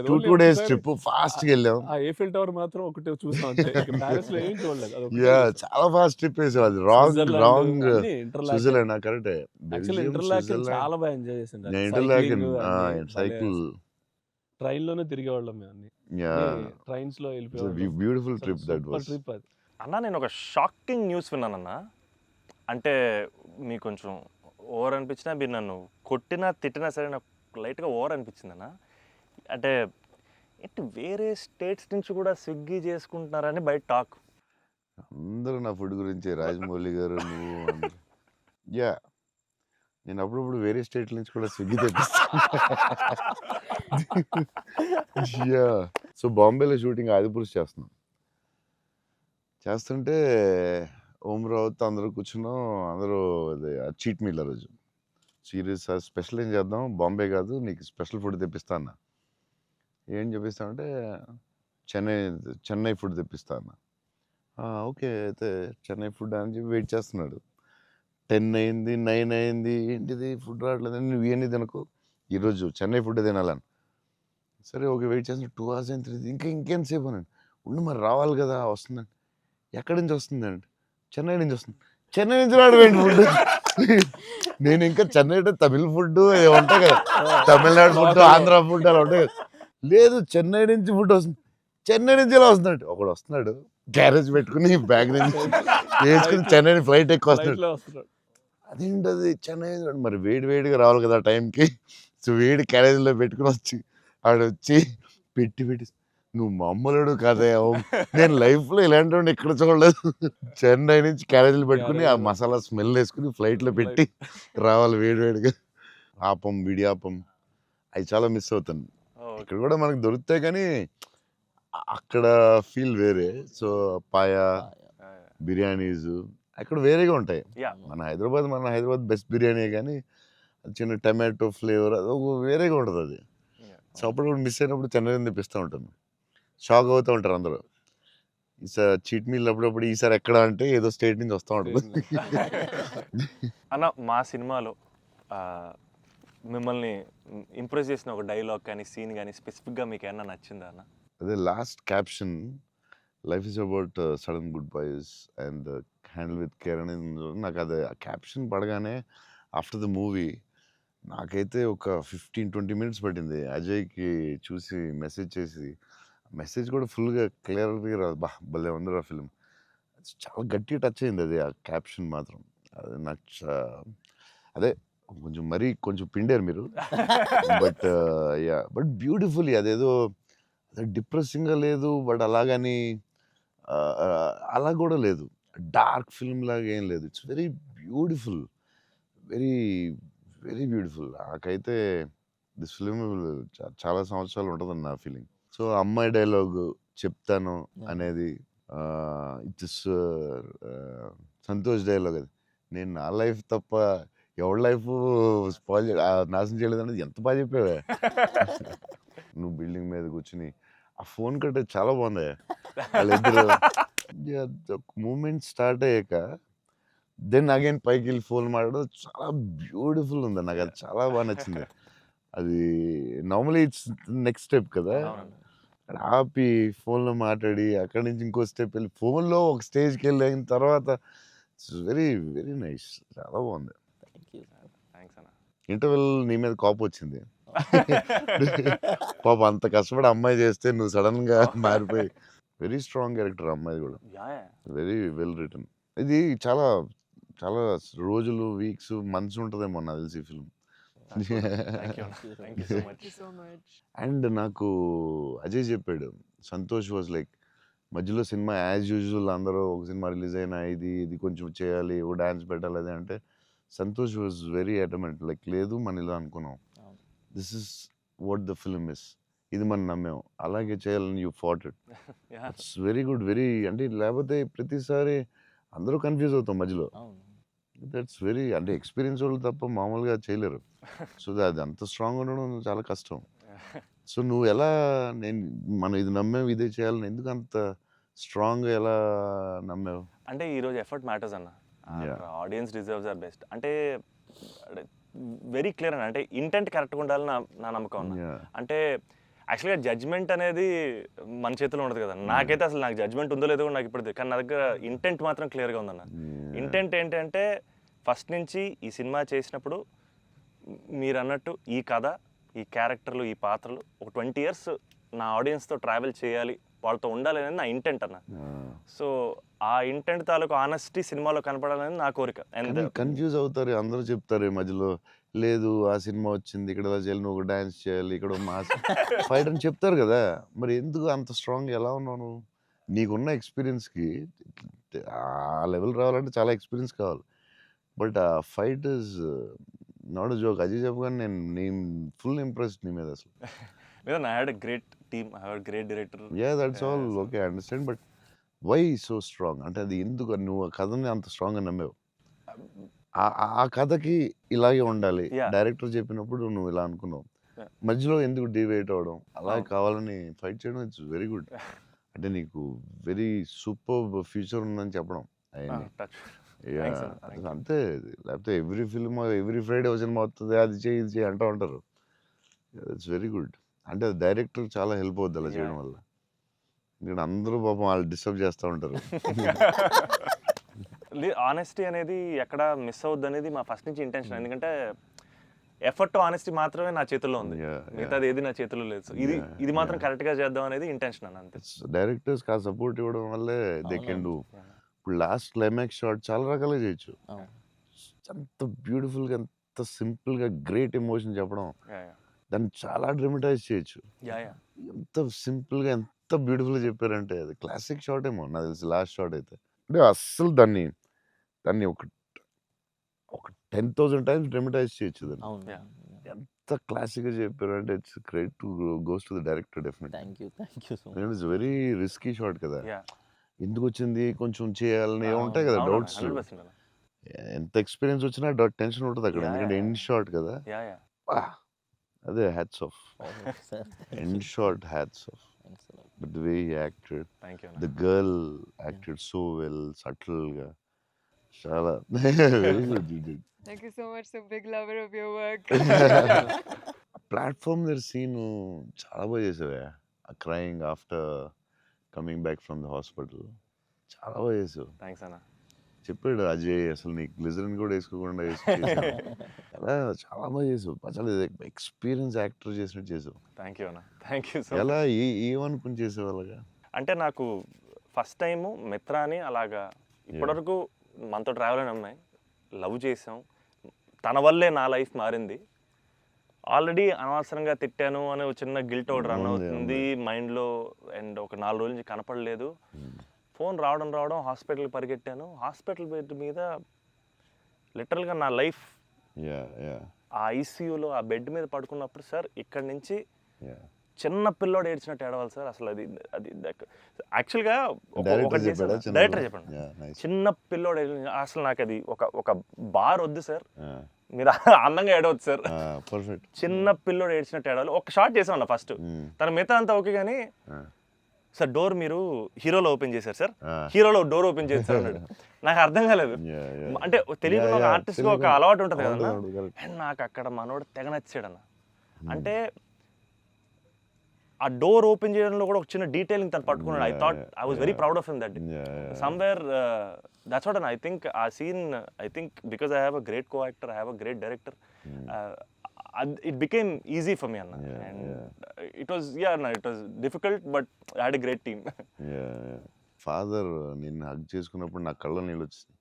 2 days ట్రిప్ ఫాస్ట్ గా వెళ్ళాం. ఆ ఏఫిల్ టవర్ మాత్రం ఒకటి చూసాం, ప్యారిస్ లో ఏం చూడలేదు. చాలా ఫాస్ట్ ట్రిప్ వేసాం, అది రాంగ్ స్విట్జర్లాండ్ కరెక్ట్. ఇంటర్లాక్ చాలా బాగా ఎంజాయ్ చేసింది. సైకిల్ ట్రైన్ లోనే తిరిగేవాళ్ళం మేము అన్ని, ట్రైన్స్ లో వెళ్ళిపోయాం. Beautiful trip that was. Trip అది. అన్న నేను ఒక షాకింగ్ న్యూస్ విన్నానన్న, అంటే మీకు కొంచెం ఓవర్ అనిపించినా, మీరు నన్ను కొట్టినా తిట్టినా సరే నాకు లైట్గా ఓవర్ అనిపించింది అన్న. అంటే ఏంటి వేరే స్టేట్స్ నుంచి కూడా స్విగ్గీ చేసుకుంటున్నారని బయట టాక్. అందరూ నా ఫుడ్ గురించి రాజమౌళి గారు నువ్వు నేను అప్పుడప్పుడు వేరే స్టేట్ నుంచి కూడా స్విగ్గీ తెప్పిస్తాను. సో బాంబేలో షూటింగ్ ఆదిపురుష్ చేస్తుంటే ఓం రావుతో అందరూ కూర్చున్నాం, అందరూ అదే చీట్ మీల్ ఆ రోజు. సీరియస్ స్పెషల్ ఏం చేద్దాం, బాంబే కాదు నీకు స్పెషల్ ఫుడ్ తెప్పిస్తా అన్న. ఏం చెప్పిస్తామంటే చెన్నై ఫుడ్ తెప్పిస్తా అన్న. ఓకే అయితే చెన్నై ఫుడ్ అని చెప్పి వెయిట్ చేస్తున్నాడు. 10 అయింది, 9 అయింది, ఏంటిది ఫుడ్ రావట్లేదు, నువ్వు ఇవన్నీ తినకు, ఈరోజు చెన్నై ఫుడ్ తినాలని. సరే ఓకే వెయిట్ చేస్తున్నా, 2 hours అయింది, ఇంకెంతసేపు అనండి. ఉండి మరి రావాలి కదా, వస్తుందండి. ఎక్కడి నుంచి వస్తుందండి, చెన్నై నుంచి వస్తుంది. చెన్నై నుంచి రావడం ఫుడ్. నేను ఇంకా చెన్నై అంటే తమిళ ఫుడ్ ఉంటాయి కదా, తమిళనాడు ఫుడ్, ఆంధ్ర ఫుడ్ అలా ఉంటాయి కదా. లేదు చెన్నై నుంచి ఫుడ్ వస్తుంది. చెన్నై నుంచి ఎలా వస్తున్నాడు, ఒకడు వస్తున్నాడు క్యారేజ్ పెట్టుకుని బ్యాగ్ నుంచి వేసుకుని చెన్నై ఫ్లైట్ ఎక్కువ వస్తున్నాడు. అదేంటది చెన్నై, మరి వేడిగా రావాలి కదా టైంకి. సో వేడి క్యారేజ్లో పెట్టుకుని వచ్చి పెట్టి నువ్వు మామూలుడు కదా, నేను లైఫ్లో ఇలాంటి ఎక్కడ చూడలేదు. చెన్నై నుంచి క్యారేజీలు పెట్టుకుని ఆ మసాలా స్మెల్ వేసుకుని ఫ్లైట్లో పెట్టి రావాలి వేడిగా. ఆపం, విడియాపం అవి చాలా మిస్ అవుతాను. ఇక్కడ కూడా మనకు దొరుకుతాయి కానీ అక్కడ ఫీల్ వేరే. సో పాయా బిర్యానీస్ అక్కడ వేరేగా ఉంటాయి. మన హైదరాబాద్ బెస్ట్ బిర్యానీ, కానీ చిన్న టమాటో ఫ్లేవర్ అది వేరేగా ఉంటుంది అది. సో అప్పుడు మిస్ అయినప్పుడు చెన్నై తెప్పిస్తూ ఉంటాను. షాక్ అవుతూ ఉంటారు అందరూ, ఈసారి చీట్ మీల్ అప్పుడప్పుడు ఈసారి ఎక్కడ అంటే ఏదో స్టేట్ నుంచి వస్తూ ఉంటుంది. అన్న మా సినిమాలో మిమ్మల్ని ఇంప్రెస్ చేసిన ఒక డైలాగ్ కానీ సీన్ కానీ స్పెసిఫిక్గా మీకు ఏమన్నా నచ్చిందా అన్న? అదే last caption, life is about sudden goodbyes and handle with care అని. నాకు అది క్యాప్షన్ పడగానే ఆఫ్టర్ ద మూవీ నాకైతే ఒక 15-20 minutes పట్టింది అజయ్కి చూసి మెసేజ్ చేసి. మెసేజ్ కూడా ఫుల్గా క్లియర్గా రాదు, భలే ఉంది ఆ ఫిల్మ్. చాలా గట్టిగా టచ్ అయింది అది, ఆ క్యాప్షన్ మాత్రం. అది నాకు అదే కొంచెం పిండారు మీరు. బట్ బ్యూటిఫుల్లీ అదేదో డిప్రెసింగ్గా లేదు, బట్ అలాగని అలా కూడా లేదు, డార్క్ ఫిల్మ్ లాగా ఏం లేదు. It's very beautiful, very very beautiful. నాకైతే దిస్ ఫిల్మ్ చాలా సంవత్సరాలు ఉంటుందని నా ఫీలింగ్. సో అమ్మాయి డైలాగు చెప్తాను అనేది ఇట్స్ సంతోష్ డైలాగ్. అది నేను నా లైఫ్ తప్ప ఎవరి లైఫ్ నాశనం చేయలేదు అనేది ఎంత బాగా చెప్పావే. నువ్వు బిల్డింగ్ మీద కూర్చుని ఆ ఫోన్ కట్టే చాలా బాగుంది. వాళ్ళిద్దరు మూమెంట్ స్టార్ట్ అయ్యాక దెన్ అగైన్ పైకి వెళ్ళి ఫోన్ మాట్లాడడం చాలా బ్యూటిఫుల్ ఉంది. నాకు అది చాలా బాగా నచ్చింది. అది నార్మలీ ఇట్స్ నెక్స్ట్ స్టెప్ కదా, ఆపి ఫోన్లో మాట్లాడి అక్కడి నుంచి ఇంకో స్టెప్ వెళ్ళి ఫోన్లో ఒక స్టేజ్కి వెళ్ళిన తర్వాత ఇట్స్ వెరీ వెరీ నైస్, చాలా బాగుంది. థ్యాంక్స్ అన్న. ఇంటర్వెల్ నీ మీద కోపం వచ్చింది. పాప అంత కష్టపడి అమ్మాయి చేస్తే నువ్వు సడన్గా మారిపోయి వెరీ స్ట్రాంగ్ క్యారెక్టర్ అమ్మాయి కూడా యా వెరీ వెల్ రిటర్న్. ఇది చాలా చాలా రోజులు వీక్స్ మంత్స్ ఉంటుందేమో నాకు తెలిసి film. Thank you so Thank much. you so much. And నాకు అజయ్ చెప్పాడు, సంతోష్ వాజ్ లైక్ మధ్యలో సినిమా యాజ్ యూజువల్ అందరూ ఒక సినిమా రిలీజ్ అయినా ఇది కొంచెం చేయాలి, ఓ డాన్స్ పెట్టాలి అది అంటే సంతోష్ వాజ్ వెరీ అటమెంట్ లైక్ లేదు మన ఇలా అనుకున్నాం, this is what the film is, ఇది మనం నమ్మాం, అలాగే చేయాలని you fat it. It's very good, very అంటే లేకపోతే ప్రతిసారి అందరూ కన్ఫ్యూజ్ అవుతాం మధ్యలో. దట్స్ వెరీ అంటే ఎక్స్పీరియన్స్ వాళ్ళు తప్ప మామూలుగా చేయలేరు. సో అది అంత స్ట్రాంగ్ ఉండడం చాలా కష్టం. సో నువ్వు ఎలా మనం ఇది నమ్మావు ఇదే చేయాలని ఎందుకు అంత స్ట్రాంగ్గా ఎలా నమ్మావు? అంటే ఈరోజు ఎఫర్ట్ మ్యాటర్స్ అన్న. Yeah. Audience deserves our best అంటే వెరీ క్లియర్ అన్న. అంటే ఇంటెంట్ కరెక్ట్గా ఉండాలని నా నమ్మకం అన్న. Yeah. అంటే యాక్చువల్గా జడ్జ్మెంట్ అనేది మన చేతిలో ఉండదు కదా. నాకైతే అసలు నాకు జడ్జ్మెంట్ ఉందో లేదో కూడా నాకు ఇప్పుడు కానీ నా దగ్గర ఇంటెంట్ మాత్రం క్లియర్గా ఉందన్న. ఇంటెంట్ ఏంటంటే ఫస్ట్ నుంచి ఈ సినిమా చేసినప్పుడు మీరు అన్నట్టు ఈ కథ, ఈ క్యారెక్టర్లు, ఈ పాత్రలు ఒక 20 years నా ఆడియన్స్తో ట్రావెల్ చేయాలి, వాళ్ళతో ఉండాలి అనేది నా ఇంటెంట్ అన్న. సో ఆ ఇంటెంట్ తాలూకు ఆనెస్టీ సినిమాలో కనపడాలని నా కోరిక. అండ్ కన్ఫ్యూజ్ అవుతారు అందరూ, చెప్తారు ఈ మధ్యలో లేదు ఆ సినిమా వచ్చింది ఇక్కడ ఇలా చేయాలి, నువ్వు డాన్స్ చేయాలి, ఇక్కడ మాస్ ఫైట్ అని చెప్తారు కదా. మరి ఎందుకు అంత స్ట్రాంగ్ ఎలా ఉన్నావు నువ్వు? నీకున్న ఎక్స్పీరియన్స్కి ఆ లెవెల్ రావాలంటే చాలా ఎక్స్పీరియన్స్ కావాలి. బట్ ఆ fight is not joke. Ajay చెప్పగానే నేను ఫుల్ ఇంప్రెస్డ్ నీ మీద అసలు. లేదా I had a great team, I had great director. Yeah that's all okay, I understand. But why so strong అంటే అది ఎందుకు నువ్వు ఆ కథని అంత స్ట్రాంగ్గా నమ్మావు? ఆ కథకి ఇలాగే ఉండాలి, Yeah. డైరెక్టర్ చెప్పినప్పుడు నువ్వు ఇలా అనుకున్నావు, Yeah. మధ్యలో ఎందుకు డివేట్ అవడం, అలా అవును. కావాలని ఫైట్ చేయడం ఇట్స్ వెరీ గుడ్. అంటే నీకు వెరీ సూపర్ ఫ్యూచర్ ఉందని చెప్పడం అవన్నీ. Touch. Yeah, Thanks, sir. Thank you. అంతే. లేకపోతే ఎవ్రీ ఫిల్మ్ ఎవ్రీ ఫ్రైడే ఒక సినిమా వస్తుంది, అది చేయి ఇది చేయి అంటూ ఉంటారు. It's very good. అంటే డైరెక్టర్ చాలా హెల్ప్ అవుద్ది అలా చేయడం Yeah. వల్ల. ఎందుకంటే అందరూ పాపం వాళ్ళు డిస్టర్బ్ చేస్తూ ఉంటారు. ఆనెస్టీ అనేది ఎక్కడ మిస్ అవుద్ది అనేది మా ఫస్ట్ నుంచి ఇంటెన్షన్. ఎందుకంటే ఎఫర్ట్ ఆనెస్టీ మాత్రమే నా చేతుల్లో ఉంది, Yeah, మిగతాది ఏది నా చేతుల్లో లేదు. సో ఇది Yeah, ఇది మాత్రం yeah. కరెక్ట్గా చేద్దాం అనేది ఇంటెన్షన్ అన్న, అంతే. డైరెక్టర్స్ ఆ సపోర్ట్ ఇవ్వడం వల్లే దే కెన్ డూ. ఇప్పుడు లాస్ట్ క్లైమాక్స్ షాట్ చాలా రకాలుగా చేయొచ్చు. అంత బ్యూటిఫుల్గా, అంత సింపుల్గా గ్రేట్ ఎమోషన్ చెప్పడం, దాన్ని చాలా డ్రమటైజ్ చేయొచ్చు. ఎంత సింపుల్గా ఎంత బ్యూటిఫుల్గా చెప్పారంటే అది క్లాసిక్ షాట్ ఏమో నాకు తెలిసి లాస్ట్ షాట్ అయితే. అంటే అస్సలు దాన్ని ఒక 10,000 times డ్రమటైజ్ చేయొచ్చు దాన్ని. అవును. Yeah. ఎంత క్లాసిక్గా చెప్పారు అంటే it's great to goes to the director definite. Thank you so much. It's very risky shot కదా. ఎందుకు వచ్చింది కొంచెం చేయాలని ఉంటాయి కదా డౌట్స్. ఎంత ఎక్స్పీరియన్స్ వచ్చినా టెన్షన్ ఉంటుంది అక్కడ, Yeah, ఎందుకంటే yeah. ఎండ్ షాట్ కదా. అదే hats off, sir end shot hats off. But the way he acted, thank you. The girl acted so well, సటిల్గా, చాలా very good. Thank you so much. So big lover of your work. Platform దగ్గర scene చాలా బాగా చేసావే, crying after coming back from the hospital, చాలా బాగా చేసావు. Thanks అన్న. చెప్పాడు అజయ్ అసలు నీకు గ్లిజరిన్ కూడా వేసుకోకుండా అలా చాలా బాగా చేసావు. చాలా ఎక్స్పీరియన్స్ యాక్టర్ చేసినట్టు చేసావు. థ్యాంక్ యూ అన్న, థ్యాంక్ యూ సో ఎలా ఏమనుకుని చేసావు అలాగా? అంటే నాకు ఫస్ట్ టైము మిత్రాని అలాగా ఇప్పటివరకు మనతో ట్రావెల్ అయిన అమ్మాయి లవ్ చేసాం, తన వల్లే నా లైఫ్ మారింది. ఆల్రెడీ అనవసరంగా తిట్టాను అనే ఒక చిన్న గిల్ట్ ఒకటి రన్ అవుతుంది మైండ్లో. అండ్ ఒక 4 రోజుల నుంచి కనపడలేదు. ఫోన్ రావడం హాస్పిటల్కి పరిగెట్టాను. హాస్పిటల్ బెడ్ మీద లిటరల్గా నా లైఫ్ ఆ ఐసీయూలో ఆ బెడ్ మీద పడుకున్నప్పుడు, సార్ ఇక్కడి నుంచి చిన్న పిల్లోడు ఏడ్చినట్టు ఏడవాలి సార్. అసలు అది అది యాక్చువల్గా డైరెక్టర్ చెప్పండి, చిన్న పిల్లోడు అసలు నాకు అది ఒక బార్ వద్దు సార్, మీరు అందంగా ఏడవద్దు సార్, చిన్న పిల్లోడు ఏడ్చినట్టు ఏడవాలి. ఒక షాట్ చేసామన్న ఫస్ట్, తన మిగతా అంతా ఓకే కానీ సార్ డోర్ మీరు హీరోలో ఓపెన్ చేశారు సార్, హీరోలో డోర్ ఓపెన్ చేశారు అన్నాడు. నాకు అర్థం కాలేదు. అంటే తెలియకుండా ఒక ఆర్టిస్ట్గా ఒక అలవాటు ఉంటుంది కదన్నా. అండ్ నాకు అక్కడ మనోడు తెగ నచ్చాడన్న. అంటే ఆ డోర్ ఓపెన్ చేయడంలో కూడా ఒక చిన్న డీటెయిలింగ్ తను పట్టుకున్నాడు. I was very proud of him that somewhere. That's what I think ఆ scene, I think because I have a great co actor, I have a great director, it became easy for me, Anna. And it was, Anna, it was difficult, but I had a great team. Father నిన్ను hug చేసుకున్నప్పుడు నా కళ్ళ నీళ్ళు వచ్చింది.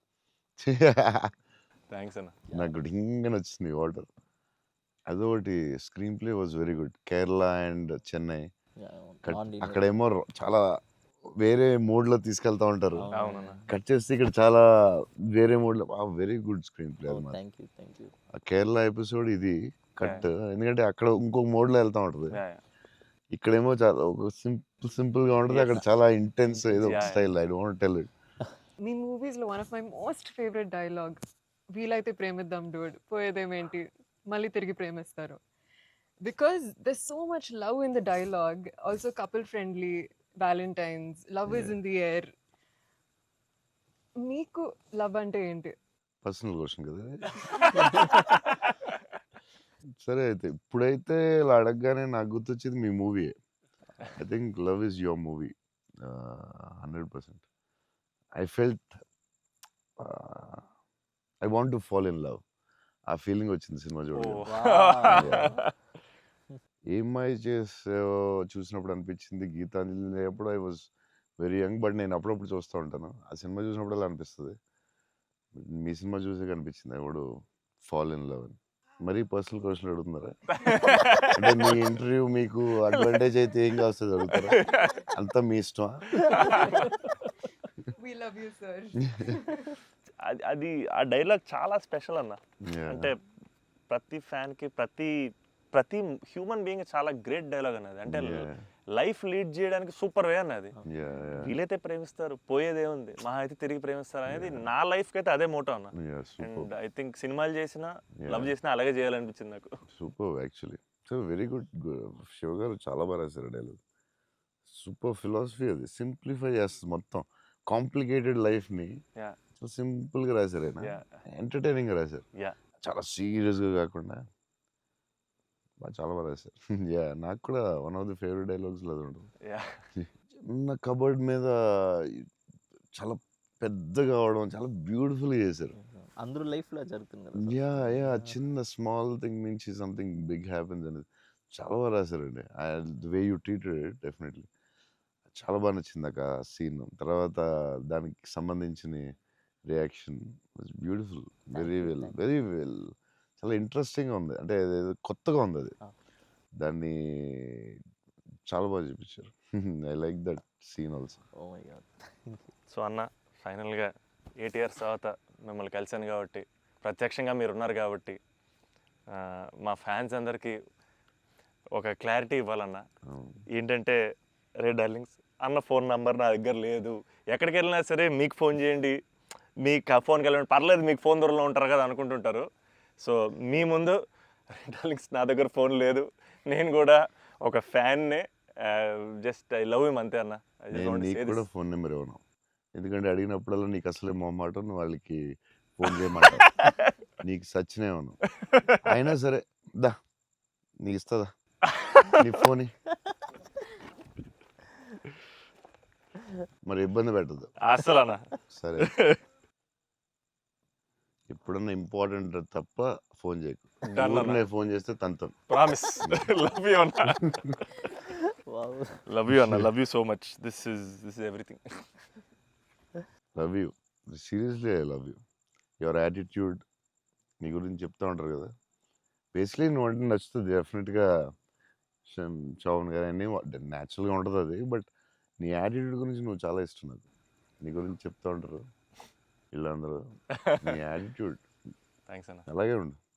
Thanks, Anna. నాకు డింగని వచ్చింది water. అదొకటి screen play was very good. Kerala and Chennai అక్కడేమో చాలా వేరే మోడ్లో తీసుకెళ్తా ఉంటారు, అవునన్నా. కట్ చేస్తే ఇక్కడ చాలా వేరే మోడ్లో. వెరీ గుడ్ స్క్రీన్ ప్లే అది. Thank you. ఆ కేరళ ఎపిసోడ్ ఇది కట్, ఎందుకంటే అక్కడ ఇంకొక మోడ్లో వెళ్తా ఉంటుంది, ఇక్కడేమో చాలా ఒక సింపుల్గా ఉంటుంది, అక్కడ చాలా ఇంటెన్స్ ఏదో style. I don't tell it. మీ మూవీస్లో one of my most favourite dialogue, వీలైతే ప్రేమిద్దాం డూడ్, పోయేదేమేంటి మళ్ళీ తిరిగి ప్రేమిస్తారు. Because there so much love in the dialogue, also couple friendly, Valentine's, love is in the air. మీకు లవ్ అంటే ఏంటి? పర్సనల్ క్వశ్చన్ కదా. సరే అయితే ఇప్పుడైతే ఇలా అడగగానే నాకు గుర్తొచ్చేది మీ మూవీయే. I think love is your movie 100%. I felt I want to fall in love. ఆ ఫీలింగ్ వచ్చింది సినిమా చూడగానే. ఏమై చేసావో చూసినప్పుడు అనిపించింది, గీతాంజలి అప్పుడు I was very young, but నేను అప్పుడప్పుడు చూస్తూ ఉంటాను. ఆ సినిమా చూసినప్పుడు అలా అనిపిస్తుంది. మీ సినిమా చూసే కనిపించింది I would fall in love అని. మరీ పర్సనల్ క్వశ్చన్ అడుగుతున్నారా? అంటే మీ ఇంటర్వ్యూ మీకు అడ్వాంటేజ్ అయితే ఏం కావస్తుంది అడుగుతారా? అంతా మీ ఇష్టమా? We love you, sir. అది ఆ డైలాగ్ చాలా స్పెషల్ అన్న. అంటే ప్రతి ఫ్యాన్కి ప్రతి హ్యూమన్ బీయింగ్ చాలా గ్రేట్ డైలాగ్ అన్నది. అంటే లైఫ్ లీడ్ చేయడానికి సూపర్ వే అన్నది. వీలైతే ప్రేమిస్తారు, పోయేదేముంది, మా అయితే తిరిగి ప్రేమిస్తారు అనేది నా లైఫ్కి అయితే అదే మోటో అన్న. అండ్ ఐ థింక్ సినిమాలు చేసినా లవ్ చేసినా అలాగే చేయాలనిపించింది నాకు. Super actually. So very good. Shiva గారు చాలా బాగా రాశారు డైలాగ్. సూపర్ ఫిలాసఫీ అది. సింప్లిఫై చేస్తుంది మొత్తం కాంప్లికేటెడ్ లైఫ్ని. సో సింపుల్గా రాశారు ఆయన, ఎంటర్టైనింగ్గా రాశారు, చాలా సీరియస్గా కాకుండా చాలా బాగా రాశారు. నాకు కూడా వన్ ఆఫ్ ది ఫేవరెట్ డైలాగ్స్లో అది ఉంటుంది. చిన్న కబర్డ్ మీద చాలా పెద్దగా అవడం చాలా బ్యూటిఫుల్గా చేశారు. అందరూ లైఫ్లో జరుగుతుంది కదా. చిన్న స్మాల్ థింగ్ నుంచి సంథింగ్ బిగ్ హ్యాపెన్స్ అనేది చాలా బాగా రాశారండి. The way you treated it definitely చాలా బాగా నచ్చింది నాకు ఆ సీన్. తర్వాత దానికి సంబంధించిన reaction was beautiful. Very well చాలా ఇంట్రెస్టింగ్గా ఉంది. అంటే కొత్తగా ఉంది అది. దాన్ని చాలా బాగా చూపించారు. I like that scene also. Oh my god. So అన్న, ఫైనల్గా 8 years తర్వాత మిమ్మల్ని కలిసాను కాబట్టి, ప్రత్యక్షంగా మీరు ఉన్నారు కాబట్టి, మా ఫ్యాన్స్ అందరికీ ఒక క్లారిటీ ఇవ్వాలన్న. ఏంటంటే, రే డార్లింగ్స్, అన్న ఫోన్ నెంబర్ నా దగ్గర లేదు, ఎక్కడికి వెళ్ళినా సరే మీకు ఫోన్ చేయండి, మీకు ఫోన్కి వెళ్ళండి, పర్లేదు మీకు ఫోన్ దూరంలో ఉంటారు కదా అనుకుంటుంటారు. సో మీ ముందు డార్లింగ్స్ నా దగ్గర ఫోన్ లేదు, నేను కూడా ఒక ఫ్యాన్నే, జస్ట్ ఐ లవ్ హిమ్ అంతే అన్న. నీకు కూడా ఫోన్ నెంబర్ ఇవ్వను, ఎందుకంటే అడిగినప్పుడల్లా నీకు అసలే మొహమాటం, నువ్వు వాళ్ళకి ఫోన్ చేయమంటావు, నీకు సచ్చినే ఉన్నావు. అయినా సరే దా నీకు ఇస్తుందా నీ ఫోన్, మరి ఇబ్బంది పెట్టదు అసలు అన్న. సరే, ఎప్పుడన్నా ఇంపార్టెంట్ తప్ప ఫోన్ చేయకు. ఫోన్ చేస్తే తంతం. ప్రామిస్. లవ్ యూ అన్న. లవ్ యూ అన్న. Love you so much. This is everything. Love you, seriously I love you. Your attitude, నీ గురించి చెప్తూ ఉంటారు కదా, బేసిక్లీ నువ్వు అంటే నచ్చుతుంది డెఫినెట్గా. చౌన్ గారు అన్నీ న్యాచురల్గా ఉంటుంది అది, బట్ నీ యాటిట్యూడ్ గురించి నువ్వు చాలా ఇష్టం నాకు. నీ గురించి చెప్తూ ఉంటారు వీళ్ళందరూ, నీ యాటిట్యూడ్ థ్యాంక్స్ అన్న. అలాగే ఉండు.